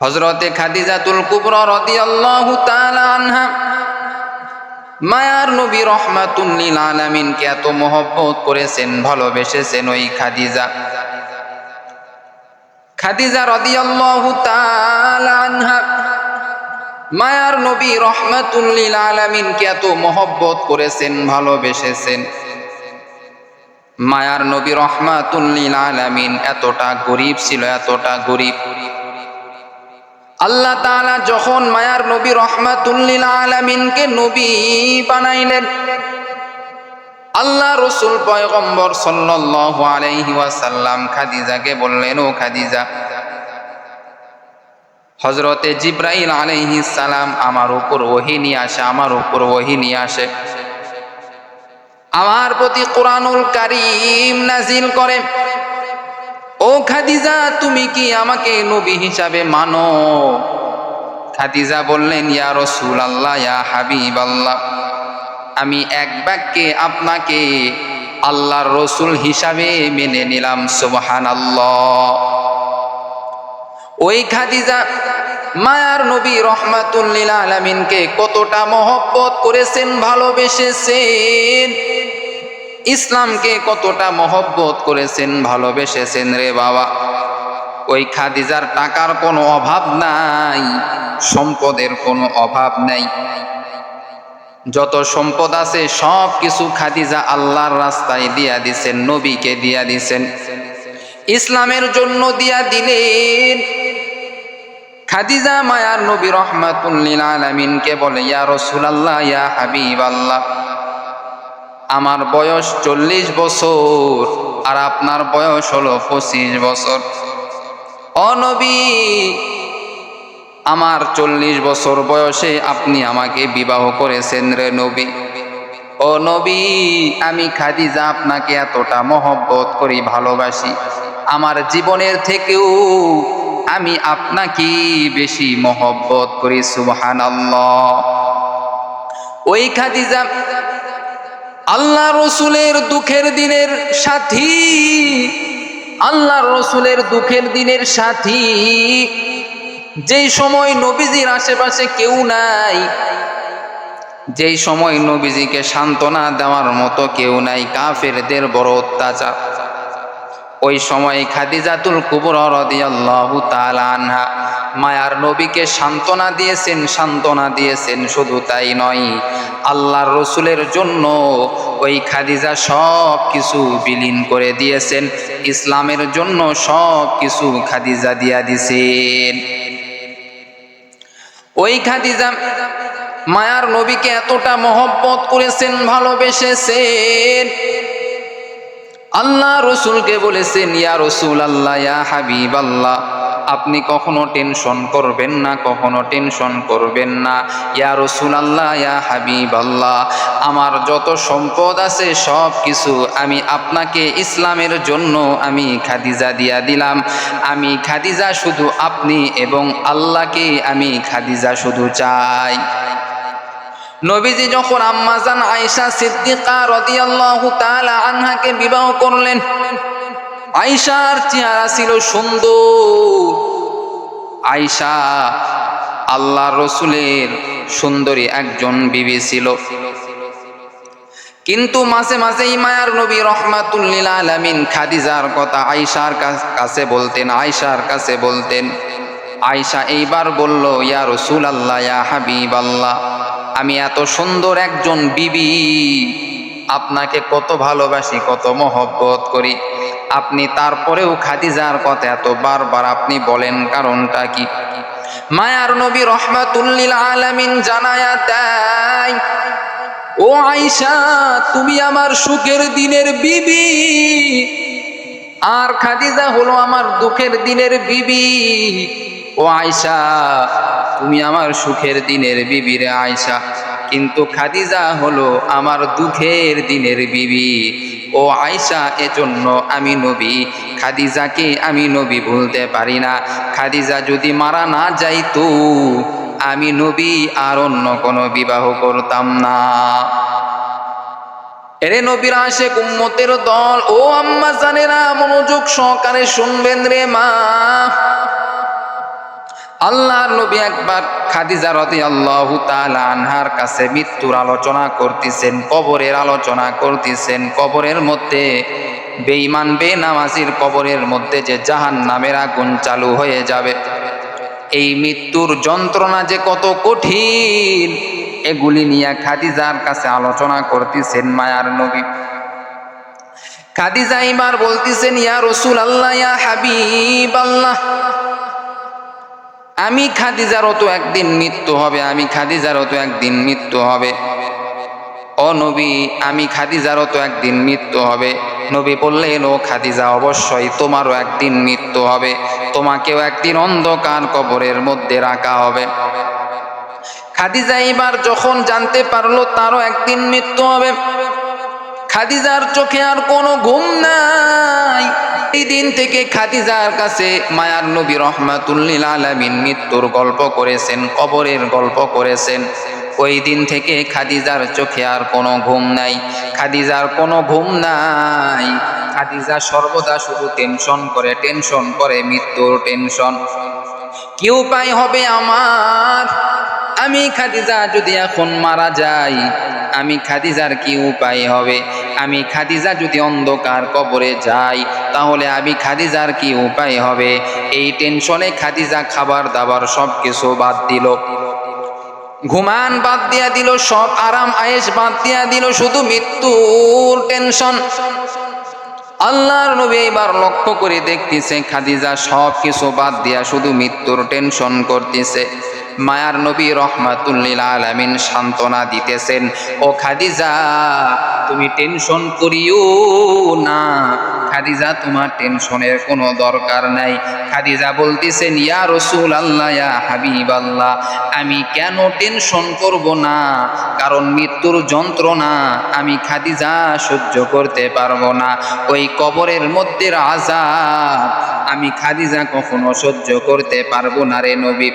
হযরতে খাদিজাতুল কুবরা রাদিয়াল্লাহু তাআলা আনহা মায়ার নবী রাহমাতুল লিল আলামিনকে এত মহব্বত করেছেন, ভালোবেসেছেন। ওই খাদিজা রাদিয়াল্লাহু তাআলা আনহা মায়ার নবী রাহমাতুল লিল আলামিনকে এত মহব্বত করেছেন, ভালোবেসেছেন। মায়ার নবী রাহমাতুল লিল আলামিন এতটা গরীব ছিল, এতটা গরীব। আল্লাহ তাআলা যখন মায়ার নবী রাহমাতুল লিল আলামিনকে নবী বানাইলেন, আল্লাহ রাসূল পয়গম্বর সাল্লাল্লাহু আলাইহি ওয়াসাল্লাম খাদিজাকে বললেন, ও খাদিজা, হযরতে জিবরাইল আলাইহিস সালাম আমার উপর ওহী নিয়ে আসে, আমার উপর ওহী নিয়ে আসে, আমার প্রতি কোরআনুল কারীম নাজিল করে। ও খাদিজা, তুমি কি আমাকে নবী হিসাবে মানো? খাদিজা বললেন, ইয়া রাসূলুল্লাহ, ইয়া হাবিবাল্লাহ, আমি এক বাক্যে আপনাকে আল্লাহর রাসূল হিসাবে মেনে নিলাম। সুবহানাল্লাহ। ওই খাদিজা মায়ার নবী রাহমাতুল লিল আলামিনকে কতটা মহব্বত করেছেন, ভালোবেসেছেন। ইসলামকে কতটা মহব্বত করেছেন, ভালোবেসেছেন রে বাবা। ওই খাদিজার টাকার কোনো অভাব নাই, সম্পদের কোনো অভাব নাই। যত সম্পদ আছে সব কিছু খাদিজা আল্লাহর রাস্তায় দিয়া দিছেন, নবীকে দিয়া দিছেন, ইসলামের জন্য দিয়া দিলেন। খাদিজা মায়ার নবী রাহমাতুল লিল আলামিনকে বলে, ইয়া রাসূলুল্লাহ, ইয়া হাবিবাল্লাহ, আমার বয়স 40 বছর আর আপনার বয়স হলো 25 বছর। ও নবী, আমার 40 বছর বয়সে আপনি আমাকে বিবাহ করেছেন রে নবী। ও নবী, আমি খাদিজা আপনাকে এতটা মহব্বত করি, ভালোবাসি, আমার জীবনের থেকেও আমি আপনাকে বেশি মহব্বত করি। সুবহানাল্লাহ। ওই খাদিজা আল্লাহ রসুলের দুঃখের দিনের সাথী, আল্লাহ রসুলের দুঃখের দিনের সাথী। যেই সময় নবীজির আশেপাশে কেউ নাই, যেই সময় নবীজিকে সান্ত্বনা দেওয়ার মতো কেউ নাই, কাফেরদের বড় অত্যাচার, ওই সময় খাদিজাতুল কুবরা রাদিয়াল্লাহু তাআলা আনহা মায়ার নবীকে সান্ত্বনা দিয়েছেন, সান্ত্বনা দিয়েছেন। শুধু তাই নয়, আল্লাহর রসুলের জন্য ওই খাদিজা সব কিছু বিলীন করে দিয়েছেন, ইসলামের জন্য সব কিছু খাদিজা দিয়া দিয়েছেন। ওই খাদিজা মায়ার নবীকে এতটা মহব্বত করেছেন, ভালোবেসেছেন। আল্লাহ রসুলকে বলেছেন, ইয়া রাসূলুল্লাহ, ইয়া হাবিবাল্লাহ, আপনি কখনো টেনশন করবেন না, কখনো টেনশন করবেন না। ইয়া রাসূলুল্লাহ, ইয়া হাবিবাল্লাহ, আমার যত সম্পদ আছে সব কিছু আমি আপনাকে ইসলামের জন্য আমি খাদিজা দিয়া দিলাম। আমি খাদিজা শুধু আপনি এবং আল্লাহকে আমি খাদিজা শুধু চাই। নবীজি যখন আম্মাজান আয়েশা সিদ্দিকা রাদিয়াল্লাহু তাআলা আনহাকে বিবাহ করলেন, আয়েশার চেহারা ছিল সুন্দর। আয়েশা আল্লাহর রাসূলের সুন্দরী একজন বিবি ছিল। কিন্তু মাঝে মাঝেই মায়ার নবী রাহমাতুল লিল আলামিন খাদিজার কথা আয়েশার কাছে বলতেন, আয়েশার কাছে বলতেন। আয়েশা এইবার বলল, ইয়া রাসূলুল্লাহ, ইয়া হাবিবাল্লাহ, আমি এত সুন্দর একজন বিবি, আপনাকে কত ভালোবাসি, কত মহব্বত করি, আপনি তারপরেও খাদিজার কথা এত বারবার আপনি বলেন, কারণটা কি? মায়ার নবী রাহমাতুল লিল আলামিন জানায়া দেয়, ও আয়েশা, তুমি আমার সুখের দিনের বিবি, আর খাদিজা হলো আমার দুঃখের দিনের বিবি। ও আয়েশা, তুমি আমার সুখের দিনের বিবি রে আয়েশা, কিন্তু খাদিজা হলো আমার দুঃখের দিনের বিবি। ও আয়েশা, এজন্য আমি নবী খাদিজাকে আমি নবী ভুলতে পারি না। খাদিজা যদি মারা না যাইতো, আমি নবী আর অন্য কোনো বিবাহ করতাম না। এরে নবীর আশিক উম্মতের দল, ও আম্মা জানেরা, মনোযোগ সহকারে শুনবেন রে মা। আল্লাহর নবী একবার খাদিজা রাদিয়াল্লাহু তাআলা আনহার কাছে মৃত্যুর আলোচনা করতেছেন, কবরের আলোচনা করতেছেন। কবরের মধ্যে বেঈমান বেনামাজির কবরের মধ্যে যে জাহান্নামের আগুন চালু হয়ে যাবে, এই মৃত্যুর যন্ত্রণা যে কত কঠিন, এগুলি নিয়ে খাদিজার কাছে আলোচনা করতেছেন মায়ার নবী। খাদিজা এবার বলতেছেন, ইয়া রাসূলুল্লাহ, ইয়া হাবিবাল্লাহ, আমি খাদিজারও তো একদিন মৃত্যু হবে, আমি খাদিজারও তো একদিন মৃত্যু হবে। ও নবী, আমি খাদিজারও তো একদিন মৃত্যু হবে। নবী বললেন, ও খাদিজা, অবশ্যই তোমারও একদিন মৃত্যু হবে, তোমাকেও একদিন অন্ধকার কবরের মধ্যে রাখা হবে। খাদিজা এবার যখন জানতে পারলো তারও একদিন মৃত্যু হবে, খাদিজার চোখে আর কোনো ঘুম নাই। এই দিন থেকে খাদিজার কাছে মায়ার নবী রাহমাতুল লিল আলামিন মৃত্যুর গল্প করেছেন, কবরের গল্প করেছেন। ওই দিন থেকে খাদিজার চোখে আর কোনো ঘুম নাই, খাদিজার কোনো ঘুম নাই। খাদিজা সর্বদা শুধু টেনশন করে মৃত্যুর টেনশন। কি উপায় হবে আমার? আমি খাদিজা যদি এখন মারা যাই, আমি খাদিজার কি উপায় হবে? আমি খাদিজা যদি অন্ধকার কবরে যাই, তাহলে আমি খাদিজার কি উপায় হবে? এই টেনশনে খাদিজা খাবার দাবার সব কিছু বাদ দিল, ঘুমান বাদ দিয়া দিল, সব আরাম আয়েশ বাদ দিয়া দিল, শুধু মৃত্যুর টেনশন। আল্লাহর নবী এবার লক্ষ্য করে দেখতেছে খাদিজা সব কিছু বাদ দিয়া শুধু মৃত্যুর টেনশন করতেছে। মায়ার নবী রাহমাতুল লিল আলামিন সান্ত্বনা দিতেছেন, ও খাদিজা, তুমি টেনশন করিও না, খাদিজা, তোমার টেনশনের কোনো দরকার নাই। খাদিজা বলতেছেন, ইয়া রাসূলুল্লাহ, ইয়া হাবিবাল্লাহ, আমি কেন টেনশন করব না? কারণ মৃত্যুর যন্ত্রণা আমি খাদিজা সহ্য করতে পারবো না। ওই কবরের মধ্যে আযাব আমি খাদিজা কখনো সহ্য করতে পারবো না রে নবী।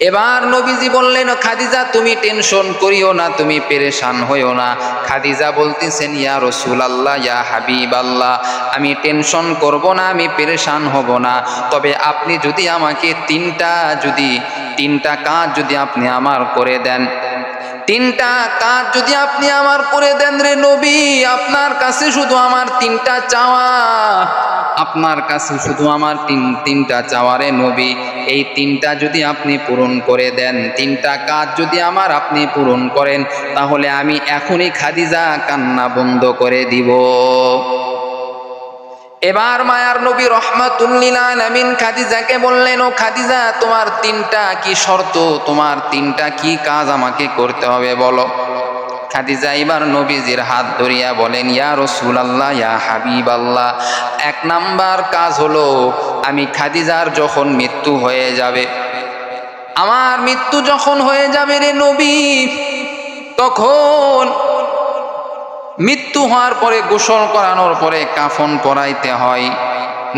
এবার নবীজি বললেন, খাদিজা, তুমি টেনশন করিও না, তুমি পেরেশান হইও না। খাদিজা বলতেছেন, ইয়া রাসূলুল্লাহ, ইয়া হাবিবাল্লাহ, আমি টেনশন করব না, আমি পেরেশান হব না। তবে আপনি যদি আমাকে তিনটা কাজ যদি আপনি আমার করে দেন, তিনটা কাজ যদি আপনি আমার করে দেন রে নবী, আপনার কাছে শুধু আমার তিনটা চাওয়া, আপনার কাছে শুধু আমার তিনটা চাওয়া রে নবী। এই তিনটা যদি আপনি পূরণ করে দেন, তিনটা কাজ যদি আপনি পূরণ করেন, তাহলে আমি এখনই খাদিজা কান্না বন্ধ করে দিব। এবার মায়ার নবী রাহমাতুল লিল আলামিন খাদিজাকে বললেন, ও খাদিজা, তোমার তিনটা কি শর্ত, তোমার তিনটা কি কাজ আমাকে করতে হবে বলো। খাদিজা এবার নবীজির হাত ধরিয়া বলেন, ইয়া রাসূলুল্লাহ, ইয়া হাবিবাল্লাহ, এক নাম্বার কাজ হলো, আমি খাদিজার যখন মৃত্যু হয়ে যাবে, আমার মৃত্যু যখন হয়ে যাবে রে নবী, তখন মৃত্যু হওয়ার পরে গোসল করানোর পরে কাফন পরাইতে হয়।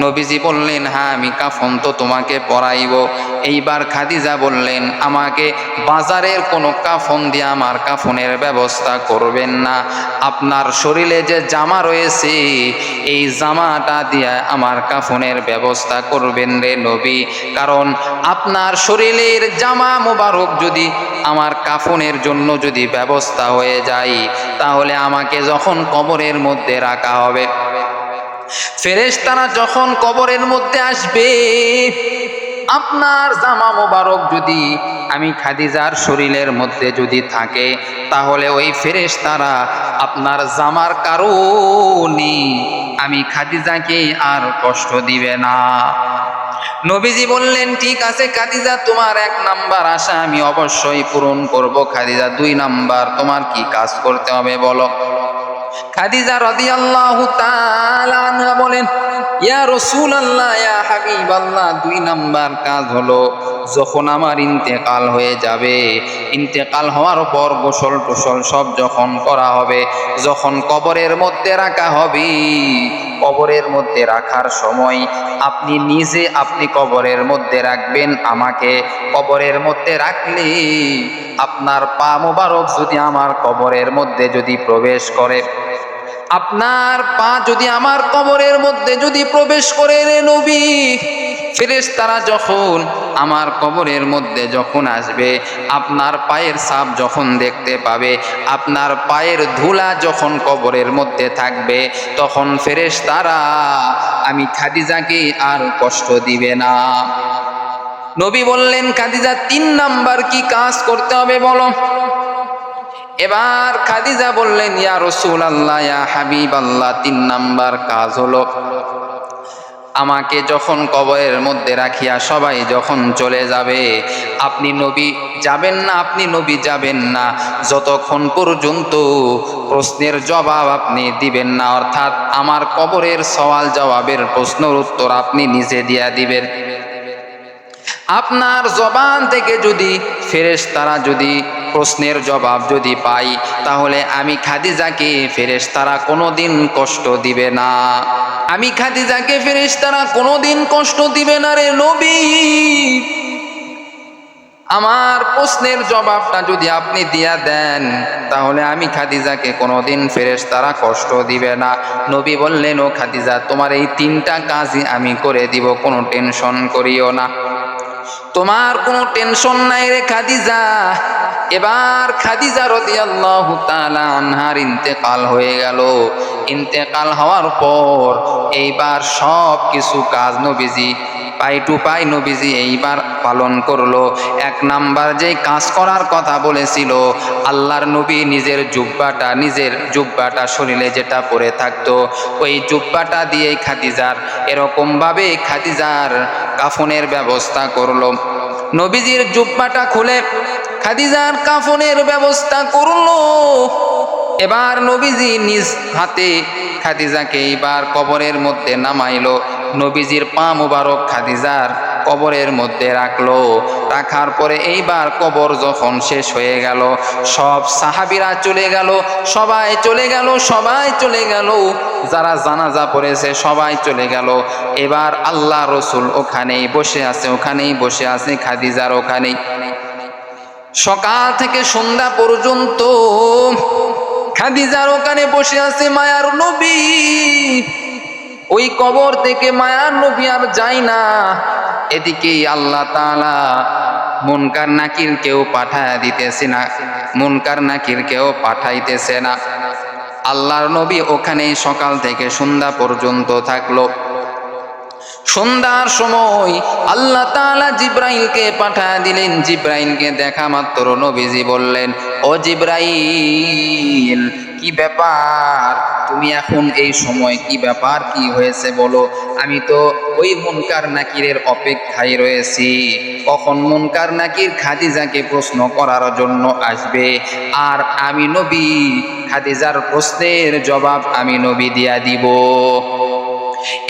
নবীজি বললেন, হ্যাঁ, আমি কাফন তো তোমাকে পরাইব। এইবার খাদিজা বললেন, আমাকে বাজারের কোনো কাফন দিয়ে আমার কাফনের ব্যবস্থা করবেন না, আপনার শরীরে যে জামা রয়েছে এই জামাটা দিয়ে আমার কাফনের ব্যবস্থা করবেন রে নবী। কারণ আপনার শরীরের জামা মোবারক যদি আমার কাফনের জন্য যদি ব্যবস্থা হয়ে যায়, তাহলে আমাকে যখন কবরের মধ্যে রাখা হবে, ফেরেশতারা যখন কবরের মধ্যে আসবে, আপনার জামা মোবারক যদি আমি খাদিজার শরীরের মধ্যে যদি থাকে, তাহলে ওই ফেরেশতারা আপনার জামার কারণে আমি খাদিজাকে আর কষ্ট দিবে না। নবীজি বললেন, ঠিক আছে খাদিজা, তোমার এক নাম্বার আশা আমি অবশ্যই পূরণ করব। খাদিজা, দুই নাম্বার তোমার কি কাজ করতে হবে বলো। খাদিজা রাদিয়াল্লাহু তাআলা আনহা বলেন, ইয়া রাসূলুল্লাহ, ইয়া হাবিবাল্লাহ, দুই নাম্বার কাজ হলো, যখন আমার ইন্তেকাল হয়ে যাবে, ইন্তেকাল হওয়ার পর গোসল টোসল সব যখন করা হবে, যখন কবরের মধ্যে রাখা হবে, কবরের মধ্যে রাখার সময় আপনি নিজে আপনি কবরের মধ্যে রাখবেন। আমাকে কবরের মধ্যে রাখলে আপনার পা মোবারক যদি আমার কবরের মধ্যে যদি প্রবেশ করে, আপনার পা যদি আমার কবরের মধ্যে যদি প্রবেশ করে রে নবী, ফেরেশতারা যখন আমার কবরের মধ্যে যখন আসবে, আপনার পায়ের ছাপ যখন দেখতে পাবে, আপনার পায়ের ধুলা যখন কবরের মধ্যে থাকবে, তখন ফেরেশতারা আমি খাদিজাকে আর কষ্ট দিবে না। নবী বললেন, খাদিজা 3 নাম্বার কি কাজ করতে হবে বলো। এবার খাদিজা বললেন, ইয়া রাসূলুল্লাহ, ইয়া হাবিবাল্লাহ, 3 নাম্বার কাজ হলো, আমাকে যখন কবরের মধ্যে রাখিয়া সবাই যখন চলে যাবে, আপনি নবী যাবেন না, আপনি নবী যাবেন না যতক্ষণ পর্যন্ত প্রশ্নের জবাব আপনি দিবেন না, অর্থাৎ আমার কবরের সওয়াল জবাবের প্রশ্নের উত্তর আপনি নিজে দিয়া দিবেন। আপনার জবান থেকে যদি ফেরেশতারা যদি প্রশ্নের জবাব যদি পাই, তাহলে আমি খাদিজাকে ফেরেশতারা কোনোদিন কষ্ট দিবে না। আমি খাদিজাকে ফেরেশতারা কোনোদিন কষ্ট দিবে না রে নবী। আমার প্রশ্নের জবাবটা যদি আপনি দিয়া দেন, তাহলে আমি খাদিজাকে কোনোদিন ফেরেশতারা কষ্ট দিবে না। নবী বললেন, ও খাদিজা, তোমার এই 3টা কাজই আমি করে দিব, কোনো টেনশন করিও না, তোমার কোনো টেনশন নাই রে খাদিজা। এবার খাদিজা রাদিয়াল্লাহু তাআলা আনহার ইন্তেকাল হয়ে গেল। ইন্তেকাল হওয়ার পর এইবার সব কিছু কাজ নবীজি পাই টু পাই নবীজি এইবার পালন করলো। 1 নাম্বার যে কাজ করার কথা বলেছিল, আল্লাহর নবী নিজের জুব্বাটা শরীরে যেটা পরে থাকতো, ওই জুব্বাটা দিয়ে খাদিজার এরকমভাবে খাদিজার কাফনের ব্যবস্থা করলো। নবীজির জুব্বাটা খুলে খাদিজার কাফনের ব্যবস্থা করলো। এবার নবীজি নিজ হাতে খাদিজাকে এইবার কবরের মধ্যে নামাইলো। নবীজির পা মুবারক খাদিজার কবরের মধ্যে রাখলো। রাখার পরে এইবার কবর যখন শেষ হয়ে গেল, সব সাহাবীরা চলে গেল, সবাই চলে গেল, যারা জানাজা পড়েছে সবাই চলে গেল। এবার আল্লাহ রসুল ওখানেই বসে আছে খাদিজার ওখানেই। সকাল থেকে সন্ধ্যা পর্যন্ত খাদিজার ওখানে বসে আছে মায়ার নবী। ওই কবর থেকে মায়ার নবী আর যায় না। এদিকে আল্লাহ তাআলা মুনকার নাকির কেউ পাঠাইতেছে না। আল্লাহর নবী ওখানে সকাল থেকে সন্ধ্যা পর্যন্ত থাকলো। সন্ধ্যার সময় আল্লাহ তাআলা জিব্রাইলকে পাঠিয়ে দিলেন। জিব্রাইলকে দেখা মাত্র নবীজি বললেন, ও জিব্রাইল, কি ব্যাপার, তুমি এখন এই সময় কি ব্যাপার, কি হয়েছে বলো? আমি তো ওই মুনকার নাকিরের অপেক্ষায় রয়েছি, কখন মুনকার নাকির খাদিজাকে প্রশ্ন করার জন্য আসবে, আর আমি নবী খাদিজার প্রশ্নের জবাব আমি নবী দিয়া দিব।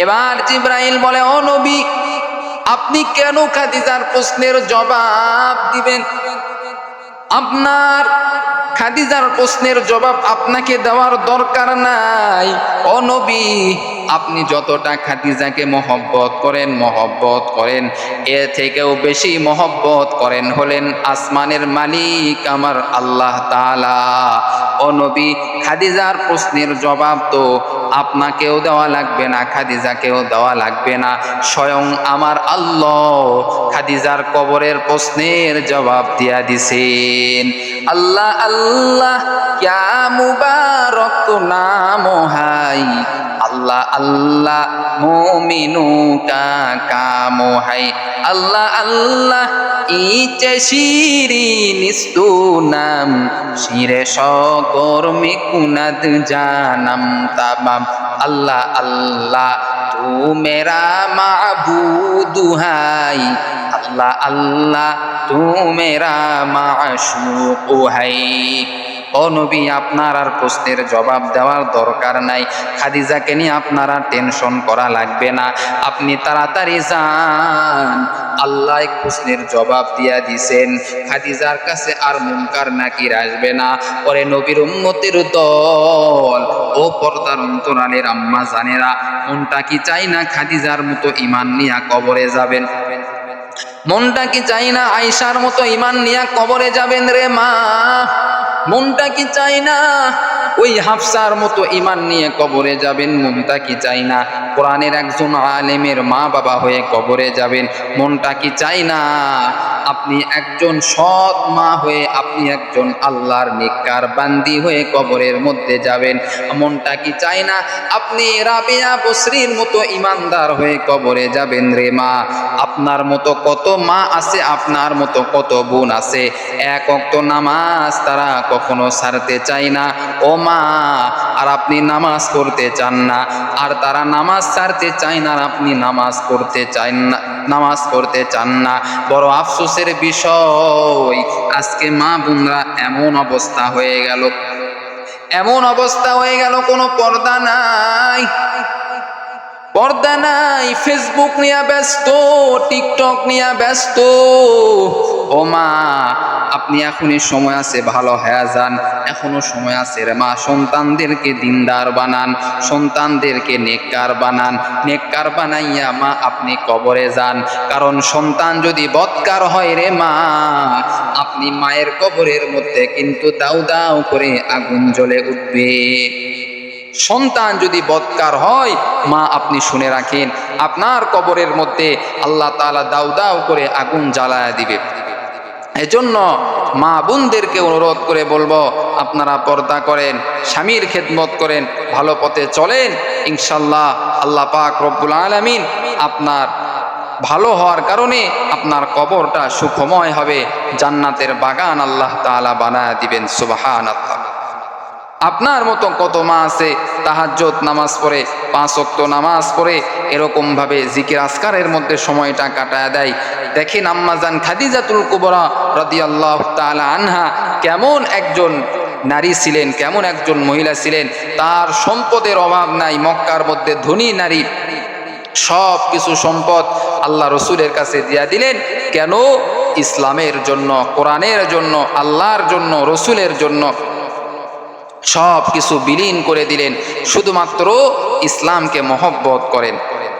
এবার জিব্রাইল বলে, ও নবী, আপনি কেন খাদিজার প্রশ্নের জবাব দিবেন? আপনার খাদিজার প্রশ্নের জবাব আপনাকে দেওয়ার দরকার নাই। ও নবী, আপনি যতটা খাদিজাকে মহব্বত করেন, এর থেকেও বেশি মহব্বত করেন হলেন আসমানের মালিক আমার আল্লাহ তাআলা। ও নবী, খাদিজার প্রশ্নের জবাব তো আপনাকেও দেওয়া লাগবে না, খাদিজাকেও দেওয়া লাগবে না, স্বয়ং আমার আল্লাহ খাদিজার কবরের প্রশ্নের জবাব দিয়া দিছেন। আল্লাহ আল্লাহ ক্যা মুবারক নাম হাই, আল্লাহ আল্লাহ মুমিনু কা কাম হাই, আল্লাহ আল্লাহ ইচে শিরি নিস্তু নাম, শিরে সকর্মী কুনাদ জানাম তামাম, আল্লাহ আল্লাহ তু মেরা মাবুদু হাই, আল্লাহ আল্লাহ তু মেরা মাশুকু হাই। ও নবী, আপনার আর প্রশ্নের জবাব দেওয়ার দরকার নাই, খাদিজাকে নিয়ে আপনারা টেনশন করা লাগবে না, আপনি তাড়াতাড়ি যান, আল্লাহ প্রশ্নের জবাব দিয়া দিছেন, খাদিজার কাছে আর মুনকার নাকির আসবে না। পরে নবীর উম্মতের দল, ও পর্দার অন্তরালের আম্মা জানেরা, মনটা কি চাই না খাদিজার মতো ঈমান নিয়া কবরে যাবেন? মনটা কি চাই না আয়েশার মতো ঈমান নিয়া কবরে যাবেন রে মা? মনটা কি চাই না ওই হাফসার মতো ঈমান নিয়ে কবরে যাবেন, মনটা কি চাই না? কোরআনের একজন আলেমের মা বাবা হয়ে কবরে যাবেন, মনটা কি চাই না? আপনি একজন সৎ মা হয়ে, আপনি একজন আল্লাহর নেককার বান্দি হয়ে কবরের মধ্যে যাবেন, মনটা কি চাই না? আপনি রাবিয়া বসরির মতো ইমানদার হয়ে কবরে যাবেন রে মা। আপনার মতো কত মা আছে, আপনার মতো কত বোন আছে, এক ওয়াক্ত নামাজ তারা কখনো ছাড়তে চায় না ও মা। আর আপনি নামাজ পড়তে চান না, আর তারা নামাজ ছাড়তে চায় না, আর আপনি নামাজ পড়তে চান না, নামাজ পড়তে চান না। বড় আফসোসের বিষয়, আজকে মা বোনরা এমন অবস্থা হয়ে গেল, এমন অবস্থা হয়ে গেল, কোনো পর্দা নাই, পর্দা নাই, ফেসবুক নিয়ে ব্যস্ত, টিকটক নিয়ে ব্যস্ত। ও মা, আপনি এখনই সময় আছে, ভালো হয়ে যান, এখনো সময় আছে রে মা। সন্তানদেরকে দিনদার বানান, সন্তানদেরকে নেককার বানান, নেককার বানাইয়া মা আপনি কবরে যান। কারণ সন্তান যদি বদকার হয় রে মা, আপনি মায়ের কবরের মধ্যে কিন্তু দাউ দাউ করে আগুন জ্বলে উঠবে। সন্তান যদি বদকার হয় মা, আপনি শুনে রাখেন, আপনার কবরের মধ্যে আল্লাহ তাআলা দাউ দাউ করে আগুন জ্বালায়া দিবে। এজন্য মা বোনদেরকে অনুরোধ করে বলবো, আপনারা পর্দা করেন, স্বামীর খেদমত করেন, ভালো পথে চলেন, ইনশাল্লাহ আল্লাহ পাক রব্বুল আলামিন আপনার ভালো হওয়ার কারণে আপনার কবরটা সুখময় হবে, জান্নাতের বাগান আল্লাহ তাআলা বানায়া দিবেন। সুবহানাল্লাহ। আপনার মতো কত মা আছে তাহাজ্জুদ নামাজ পড়ে, 5 ওয়াক্ত নামাজ পড়ে, এরকম ভাবে জিকির আজকারের মধ্যে সময়টা কাটায় দেয়। দেখেন আম্মাজান খাদিজাতুল কুবরা রাদিয়াল্লাহু তাআলা আনহা কেমন একজন নারী ছিলেন, কেমন একজন মহিলা ছিলেন। তার সম্পদের অভাব নাই, মক্কার মধ্যে ধনী নারী, সব কিছু সম্পদ আল্লাহ রসুলের কাছে দিয়া দিলেন। কেন? ইসলামের জন্য, কোরআনের জন্য, আল্লাহর জন্য, রসুলের জন্য সব কিছু বিলীন করে দিলেন, শুধুমাত্র ইসলামকে মহব্বত করেন,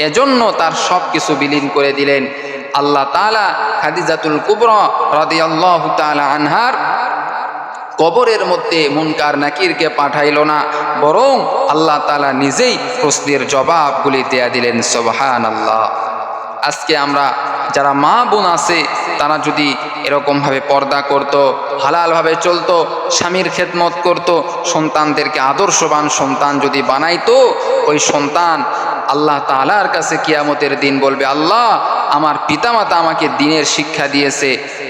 এজন্য তার সব কিছু বিলীন করে দিলেন। আল্লাহ তাআলা খাদিজাতুল কুবরা রাদিয়াল্লাহু তাআলা আনহার কবরের মধ্যে মুনকার নাকিরকে পাঠাইল না, বরং আল্লাহ তাআলা নিজেই প্রশ্নের জবাবগুলি দেয়া দিলেন। সুবহানাল্লাহ। আজকে আমরা যারা মা বোন আছে, তারা যদি এরকমভাবে পর্দা করত, হালালভাবে চলতো, স্বামীর খেদমত করত, সন্তানদেরকে আদর্শবান সন্তান যদি বানাইতো, ওই সন্তান আল্লাহ তাআলার কাছে কিয়ামতের দিন বলবে, আল্লাহ আমার পিতামাতা আমাকে দ্বীনের শিক্ষা দিয়েছে,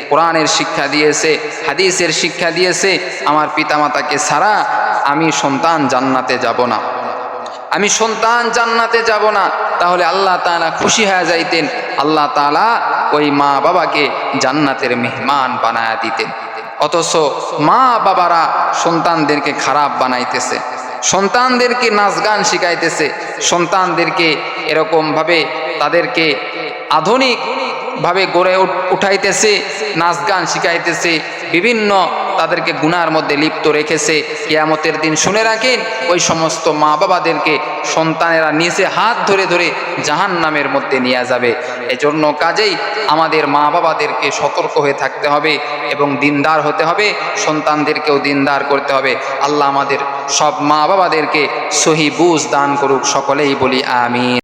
কোরআনের শিক্ষা দিয়েছে, হাদিসের শিক্ষা দিয়েছে, আমার পিতামাতাকে ছাড়া আমি সন্তান জান্নাতে যাব না, আমি সন্তান জান্নাতে যাব না। তাহলে আল্লাহ তাআলা খুশি হয়ে যাইতেন, আল্লাহ তাআলা ওই মা বাবাকে জান্নাতের মেহমান বানায়া দিতেন। অথচ মা বাবারা সন্তানদেরকে খারাপ বানাইতেছে, সন্তানদেরকে নাচ গান শিখাইতেছে, সন্তানদেরকে এরকমভাবে তাদেরকে আধুনিক ভাবে গড়ে উঠাইতেছে, নাচ গান শিখাইতেছে, বিভিন্ন তাদেরকে গুনার মধ্যে লিপ্ত রেখেছে। কিয়ামতের দিন শুনে রাখেন, ওই সমস্ত মা বাবাদেরকে সন্তানেরা নিজে হাত ধরে ধরে জাহান্নামের মধ্যে নিয়ে যাবে। এজন্য কাজেই আমাদের মা বাবাদেরকে সতর্ক হয়ে থাকতে হবে এবং দিনদার হতে হবে, সন্তানদেরকেও দিনদার করতে হবে। আল্লাহ আমাদের সব মা বাবাদেরকে সহি বুঝ দান করুক, সকলেই বলি আমিন।